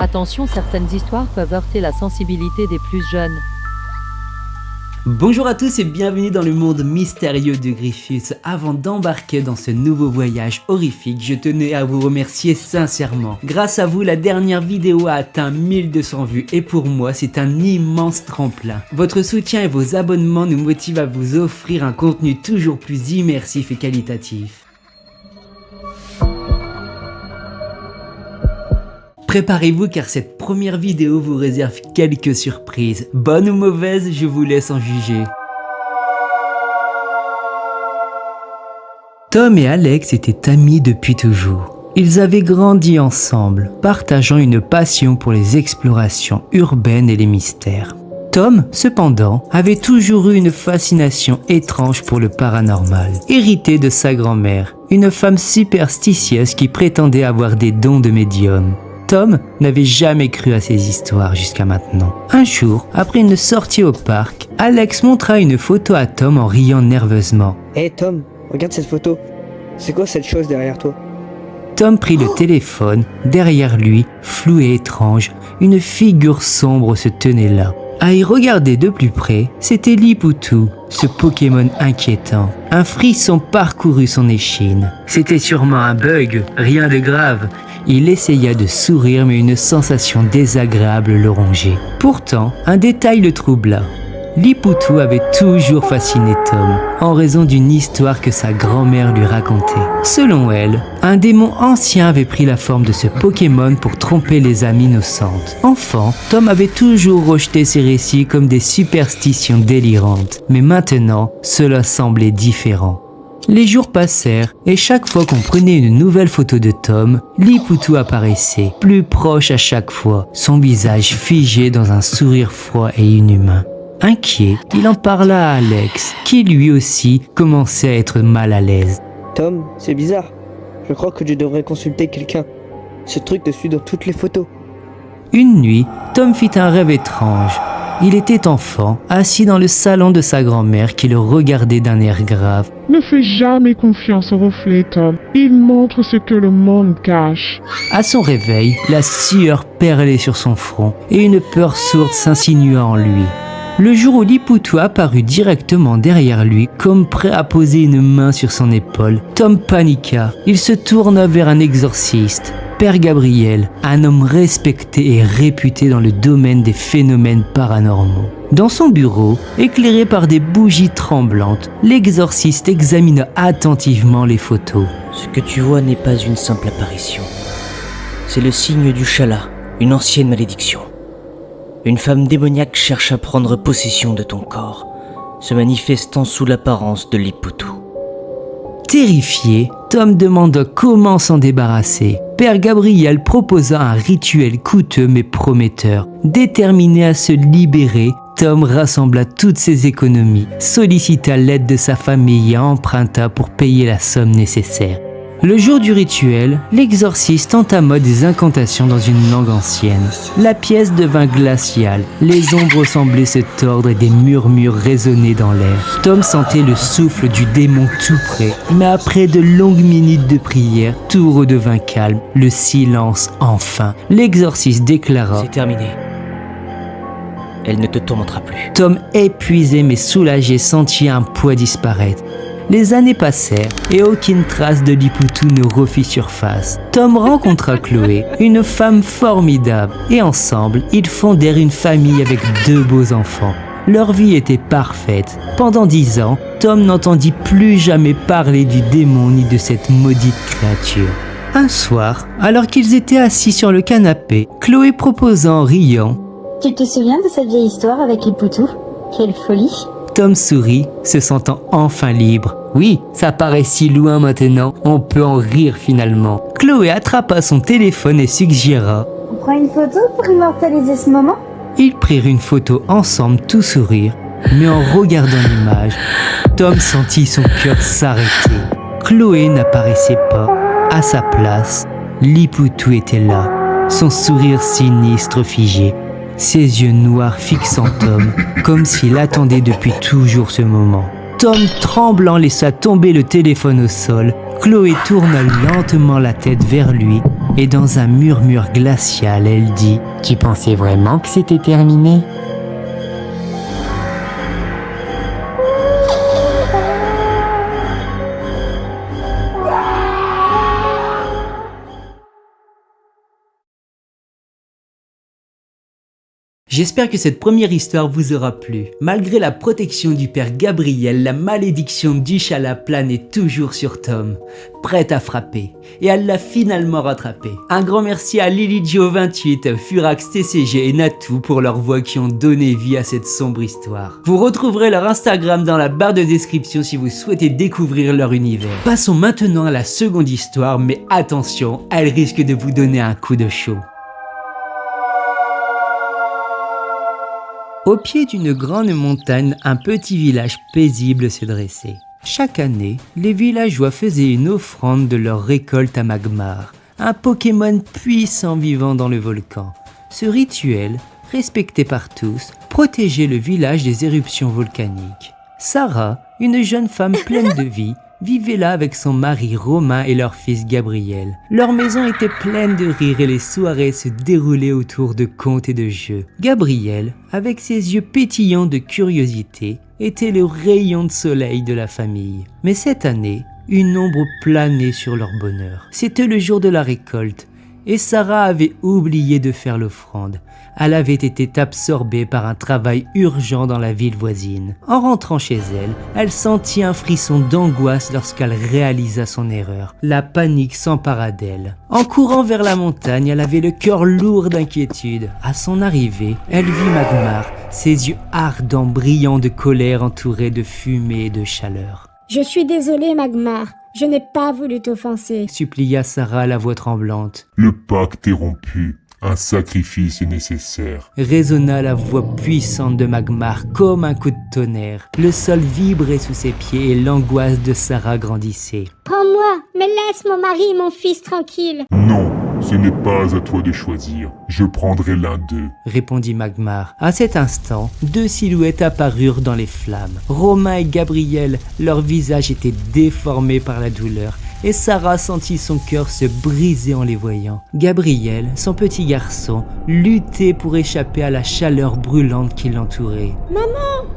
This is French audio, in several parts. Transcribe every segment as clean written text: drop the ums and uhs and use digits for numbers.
Attention, certaines histoires peuvent heurter la sensibilité des plus jeunes. Bonjour à tous et bienvenue dans le monde mystérieux de Griffiths. Avant d'embarquer dans ce nouveau voyage horrifique, je tenais à vous remercier sincèrement. Grâce à vous, la dernière vidéo a atteint 1200 vues et pour moi, c'est un immense tremplin. Votre soutien et vos abonnements nous motivent à vous offrir un contenu toujours plus immersif et qualitatif. Préparez-vous car cette première vidéo vous réserve quelques surprises. Bonnes ou mauvaises, je vous laisse en juger. Tom et Alex étaient amis depuis toujours. Ils avaient grandi ensemble, partageant une passion pour les explorations urbaines et les mystères. Tom, cependant, avait toujours eu une fascination étrange pour le paranormal, hérité de sa grand-mère, une femme superstitieuse qui prétendait avoir des dons de médium. Tom n'avait jamais cru à ces histoires jusqu'à maintenant. Un jour, après une sortie au parc, Alex montra une photo à Tom en riant nerveusement. Hé Tom, regarde cette photo. C'est quoi cette chose derrière toi? Tom prit le téléphone. Derrière lui, flou et étrange, une figure sombre se tenait là. À y regarder de plus près, c'était Lipoutou, ce Pokémon inquiétant. Un frisson parcourut son échine. C'était sûrement un bug, rien de grave. Il essaya de sourire mais une sensation désagréable le rongeait. Pourtant, un détail le troubla. Lipoutou avait toujours fasciné Tom, en raison d'une histoire que sa grand-mère lui racontait. Selon elle, un démon ancien avait pris la forme de ce Pokémon pour tromper les âmes innocentes. Enfant, Tom avait toujours rejeté ces récits comme des superstitions délirantes, mais maintenant, cela semblait différent. Les jours passèrent et chaque fois qu'on prenait une nouvelle photo de Tom, Lipoutou apparaissait, plus proche à chaque fois, son visage figé dans un sourire froid et inhumain. Inquiet, il en parla à Alex, qui lui aussi commençait à être mal à l'aise. Tom, c'est bizarre. Je crois que je devrais consulter quelqu'un. Ce truc te suit dans toutes les photos. Une nuit, Tom fit un rêve étrange. Il était enfant, assis dans le salon de sa grand-mère qui le regardait d'un air grave. Ne fais jamais confiance aux reflets, Tom. Ils montrent ce que le monde cache. À son réveil, la sueur perlait sur son front et une peur sourde s'insinua en lui. Le jour où Lipoutou apparut directement derrière lui, comme prêt à poser une main sur son épaule, Tom paniqua. Il se tourna vers un exorciste, Père Gabriel, un homme respecté et réputé dans le domaine des phénomènes paranormaux. Dans son bureau, éclairé par des bougies tremblantes, l'exorciste examina attentivement les photos. Ce que tu vois n'est pas une simple apparition. C'est le signe du Shala, une ancienne malédiction. Une femme démoniaque cherche à prendre possession de ton corps, se manifestant sous l'apparence de Lipoutou. Terrifié, Tom demanda comment s'en débarrasser. Père Gabriel proposa un rituel coûteux mais prometteur. Déterminé à se libérer, Tom rassembla toutes ses économies, sollicita l'aide de sa famille et emprunta pour payer la somme nécessaire. Le jour du rituel, l'exorciste entama des incantations dans une langue ancienne. La pièce devint glaciale, les ombres semblaient se tordre et des murmures résonnaient dans l'air. Tom sentait le souffle du démon tout près, mais après de longues minutes de prière, tout redevint calme, le silence enfin. L'exorciste déclara « C'est terminé. Elle ne te tourmentera plus. » Tom, épuisé mais soulagé, sentit un poids disparaître. Les années passèrent et aucune trace de Lipoutou ne refit surface. Tom rencontra Chloé, une femme formidable, et ensemble, ils fondèrent une famille avec 2 beaux enfants. Leur vie était parfaite. Pendant 10 ans, Tom n'entendit plus jamais parler du démon ni de cette maudite créature. Un soir, alors qu'ils étaient assis sur le canapé, Chloé proposa en riant « Tu te souviens de cette vieille histoire avec Lipoutou? Quelle folie !» Tom sourit, se sentant enfin libre. Oui, ça paraît si loin maintenant, on peut en rire finalement. Chloé attrapa son téléphone et suggéra « On prend une photo pour immortaliser ce moment ?» Ils prirent une photo ensemble, tout sourire. Mais en regardant l'image, Tom sentit son cœur s'arrêter. Chloé n'apparaissait pas. À sa place, Lipoutou était là, son sourire sinistre figé. Ses yeux noirs fixant Tom, comme s'il attendait depuis toujours ce moment. Tom, tremblant, laissa tomber le téléphone au sol. Chloé tourna lentement la tête vers lui et dans un murmure glacial, elle dit « Tu pensais vraiment que c'était terminé ?» J'espère que cette première histoire vous aura plu. Malgré la protection du père Gabriel, la malédiction du Chala planait toujours sur Tom, prête à frapper. Et elle l'a finalement rattrapé. Un grand merci à LilyJo28, Furax TCG et Natou pour leurs voix qui ont donné vie à cette sombre histoire. Vous retrouverez leur Instagram dans la barre de description si vous souhaitez découvrir leur univers. Passons maintenant à la seconde histoire, mais attention, elle risque de vous donner un coup de chaud. Au pied d'une grande montagne, un petit village paisible s'est dressé. Chaque année, les villageois faisaient une offrande de leur récolte à Magmar, un Pokémon puissant vivant dans le volcan. Ce rituel, respecté par tous, protégeait le village des éruptions volcaniques. Sarah, une jeune femme pleine de vie, vivait là avec son mari Romain et leur fils Gabriel. Leur maison était pleine de rire et les soirées se déroulaient autour de contes et de jeux. Gabriel, avec ses yeux pétillants de curiosité, était le rayon de soleil de la famille. Mais cette année, une ombre planait sur leur bonheur. C'était le jour de la récolte et Sarah avait oublié de faire l'offrande. Elle avait été absorbée par un travail urgent dans la ville voisine. En rentrant chez elle, elle sentit un frisson d'angoisse lorsqu'elle réalisa son erreur. La panique s'empara d'elle. En courant vers la montagne, elle avait le cœur lourd d'inquiétude. À son arrivée, elle vit Magmar, ses yeux ardents, brillants de colère entourés de fumée et de chaleur. « Je suis désolée, Magmar. Je n'ai pas voulu t'offenser. » supplia Sarah, la voix tremblante. Le pacte est rompu. Un sacrifice est nécessaire. Résonna la voix puissante de Magmar comme un coup de tonnerre. Le sol vibrait sous ses pieds et l'angoisse de Sarah grandissait. « Prends-moi, mais laisse mon mari et mon fils tranquilles. » Non, ce n'est pas à toi de choisir. Je prendrai l'un d'eux. Répondit Magmar. À cet instant, deux silhouettes apparurent dans les flammes. Romain et Gabriel, leurs visages étaient déformés par la douleur. Et Sarah sentit son cœur se briser en les voyant. Gabriel, son petit garçon, luttait pour échapper à la chaleur brûlante qui l'entourait. « Maman,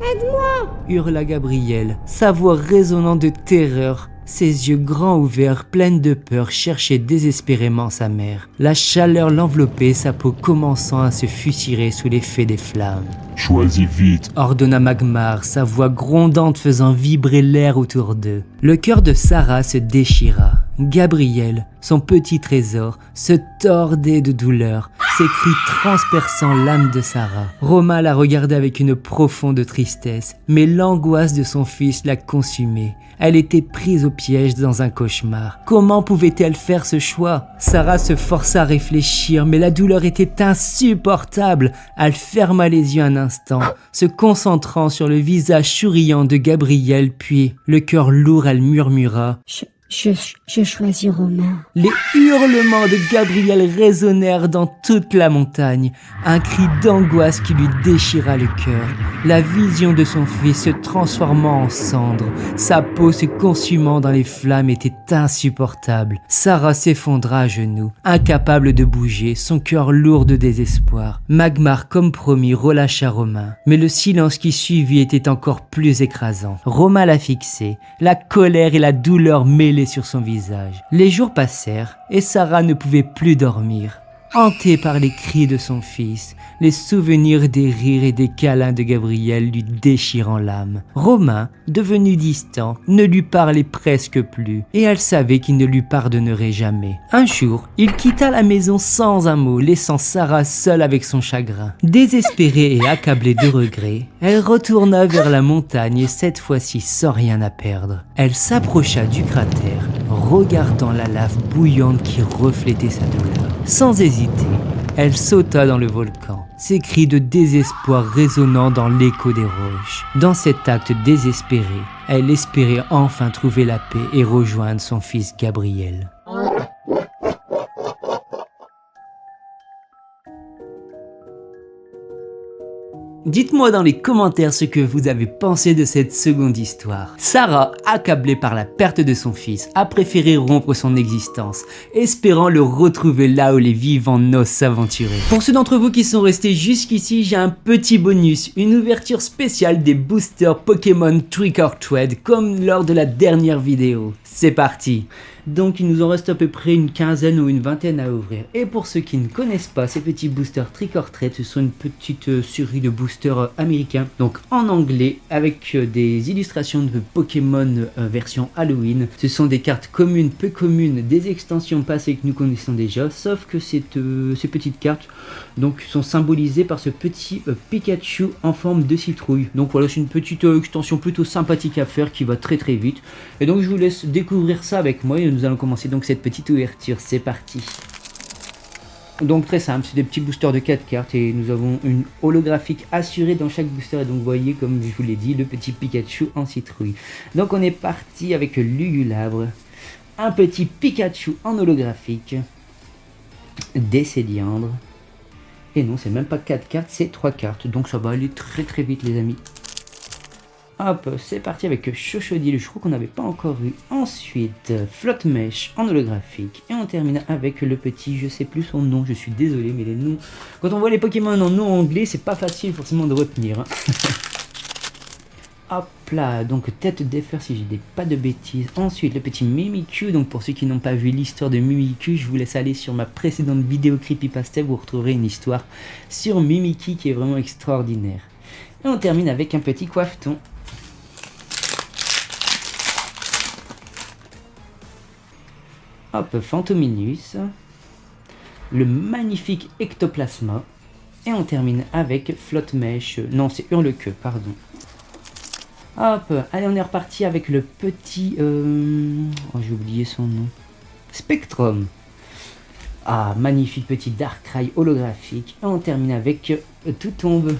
aide-moi !» hurla Gabriel, sa voix résonnant de terreur. Ses yeux grands ouverts, pleins de peur, cherchaient désespérément sa mère. La chaleur l'enveloppait, sa peau commençant à se fustiger sous l'effet des flammes. « Choisis vite !» ordonna Magmar, sa voix grondante faisant vibrer l'air autour d'eux. Le cœur de Sarah se déchira. Gabriel, son petit trésor, se tordait de douleur, ses cris transperçant l'âme de Sarah. Romain la regardait avec une profonde tristesse, mais l'angoisse de son fils la consumait. Elle était prise au piège dans un cauchemar. Comment pouvait-elle faire ce choix? Sarah se força à réfléchir, mais la douleur était insupportable. Elle ferma les yeux un instant, se concentrant sur le visage souriant de Gabriel, puis, le cœur lourd, elle murmura « Je choisis Romain. » Les hurlements de Gabriel résonnèrent dans toute la montagne, un cri d'angoisse qui lui déchira le cœur. La vision de son fils se transformant en cendres, sa peau se consumant dans les flammes était insupportable. Sarah s'effondra à genoux, incapable de bouger, son cœur lourd de désespoir. Magmar, comme promis, relâcha Romain, mais le silence qui suivit était encore plus écrasant. Romain la fixait, la colère et la douleur mêlées sur son visage. Les jours passèrent et Sarah ne pouvait plus dormir. Hantée par les cris de son fils, les souvenirs des rires et des câlins de Gabriel lui déchirant l'âme. Romain, devenu distant, ne lui parlait presque plus et elle savait qu'il ne lui pardonnerait jamais. Un jour, il quitta la maison sans un mot, laissant Sarah seule avec son chagrin. Désespérée et accablée de regrets, elle retourna vers la montagne et cette fois-ci sans rien à perdre. Elle s'approcha du cratère, regardant la lave bouillante qui reflétait sa douleur. Sans hésiter, elle sauta dans le volcan, ses cris de désespoir résonnant dans l'écho des roches. Dans cet acte désespéré, elle espérait enfin trouver la paix et rejoindre son fils Gabriel. Dites-moi dans les commentaires ce que vous avez pensé de cette seconde histoire. Sarah, accablée par la perte de son fils, a préféré rompre son existence, espérant le retrouver là où les vivants n'osent s'aventurer. Pour ceux d'entre vous qui sont restés jusqu'ici, j'ai un petit bonus, une ouverture spéciale des boosters Pokémon Trick or Treat comme lors de la dernière vidéo. C'est parti! Donc il nous en reste à peu près une quinzaine ou une vingtaine à ouvrir. Et pour ceux qui ne connaissent pas, ces petits boosters Trick or Treat, ce sont une petite série de boosters américains, donc en anglais, avec des illustrations de Pokémon version Halloween. Ce sont des cartes communes, peu communes, des extensions passées que nous connaissons déjà, sauf que ces petites cartes donc, sont symbolisées par ce petit Pikachu en forme de citrouille. Donc voilà, c'est une petite extension plutôt sympathique à faire qui va très très vite. Et donc je vous laisse découvrir ça avec moi et nous allons commencer donc cette petite ouverture. C'est parti. Donc très simple, c'est des petits boosters de 4 cartes et nous avons une holographique assurée dans chaque booster. Et donc vous voyez, comme je vous l'ai dit, le petit Pikachu en citrouille. Donc on est parti avec Lugulabre, un petit Pikachu en holographique, des Céliandres. Et non, c'est même pas 4 cartes, c'est 3 cartes. Donc ça va aller très très vite les amis. Hop, c'est parti avec Chochodile, je crois qu'on n'avait pas encore eu. Ensuite, Flotte-Mèche en holographique. Et on termine avec le petit, je sais plus son nom, je suis désolé, mais les noms... Quand on voit les Pokémon en nom anglais, c'est pas facile forcément de retenir. Hein. Hop là, donc tête d'effeur si je dis pas de bêtises. Ensuite, le petit Mimikyu. Donc pour ceux qui n'ont pas vu l'histoire de Mimikyu, je vous laisse aller sur ma précédente vidéo Creepypasta, vous retrouverez une histoire sur Mimikyu qui est vraiment extraordinaire. Et on termine avec un petit Coiffeton. Hop, Fantominus, le magnifique Ectoplasma, et on termine avec Flotte-Mèche, non c'est Hurle-Queue, pardon. Hop, allez on est reparti avec le petit, oh j'ai oublié son nom, Spectrum. Ah, magnifique petit Darkrai holographique, et on termine avec Tout Tombe.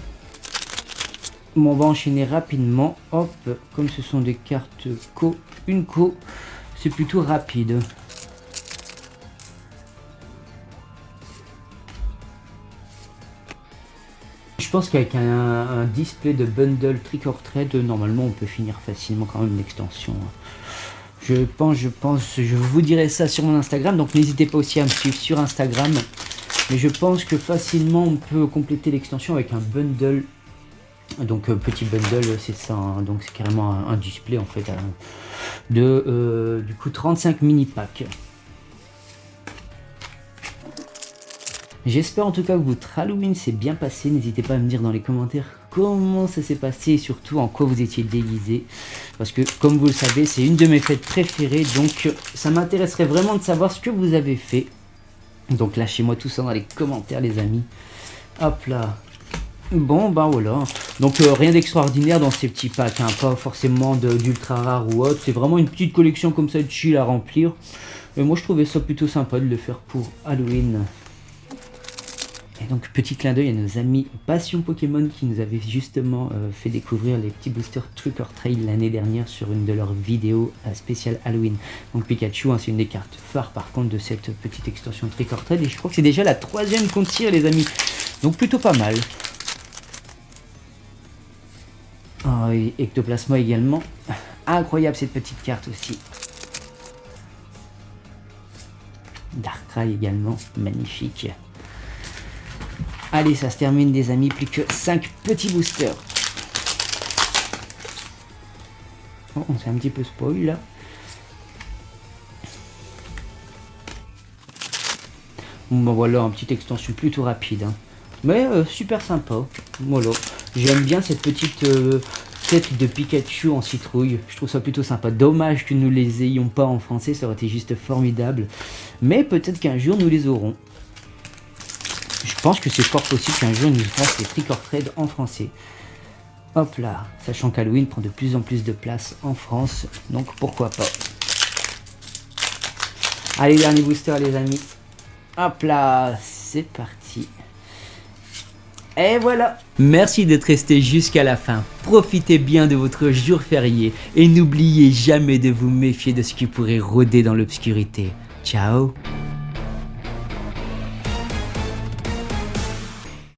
Bon, on va enchaîner rapidement, hop, comme ce sont des cartes une co, c'est plutôt rapide. Je pense qu'avec un display de bundle Trick or Treat, normalement on peut finir facilement quand même l'extension. Je pense, je vous dirai ça sur mon Instagram, donc n'hésitez pas aussi à me suivre sur Instagram. Mais je pense que facilement on peut compléter l'extension avec un bundle. Donc petit bundle c'est ça, hein, donc c'est carrément un display en fait du coup 35 mini packs. J'espère en tout cas que votre Halloween s'est bien passé, n'hésitez pas à me dire dans les commentaires comment ça s'est passé et surtout en quoi vous étiez déguisé. Parce que comme vous le savez, c'est une de mes fêtes préférées, donc ça m'intéresserait vraiment de savoir ce que vous avez fait. Donc lâchez-moi tout ça dans les commentaires les amis. Hop là. Bon bah voilà, donc rien d'extraordinaire dans ces petits packs, hein. Pas forcément d'ultra rare ou autre, c'est vraiment une petite collection comme ça de chill à remplir. Et moi je trouvais ça plutôt sympa de le faire pour Halloween. Et donc petit clin d'œil à nos amis Passion Pokémon qui nous avaient justement fait découvrir les petits boosters Trick or Treat l'année dernière sur une de leurs vidéos spéciale Halloween. Donc Pikachu, hein, c'est une des cartes phares par contre de cette petite extension Trick or Treat et je crois que c'est déjà la 3e qu'on tire les amis. Donc plutôt pas mal. Oh, et Ectoplasma également. Incroyable cette petite carte aussi. Darkrai également, magnifique. Allez, ça se termine les amis, plus que 5 petits boosters. Oh, on s'est un petit peu spoil là. Bon ben voilà, une petite extension plutôt rapide. Hein. Mais super sympa. Voilà. J'aime bien cette petite tête de Pikachu en citrouille. Je trouve ça plutôt sympa. Dommage que nous les ayons pas en français, ça aurait été juste formidable. Mais peut-être qu'un jour nous les aurons. Je pense que c'est fort possible qu'un jour nous fassent les Trick or Treat en français. Hop là, sachant qu'Halloween prend de plus en plus de place en France, donc pourquoi pas. Allez, dernier booster les amis. Hop là, c'est parti. Et voilà. Merci d'être resté jusqu'à la fin. Profitez bien de votre jour férié et n'oubliez jamais de vous méfier de ce qui pourrait rôder dans l'obscurité. Ciao.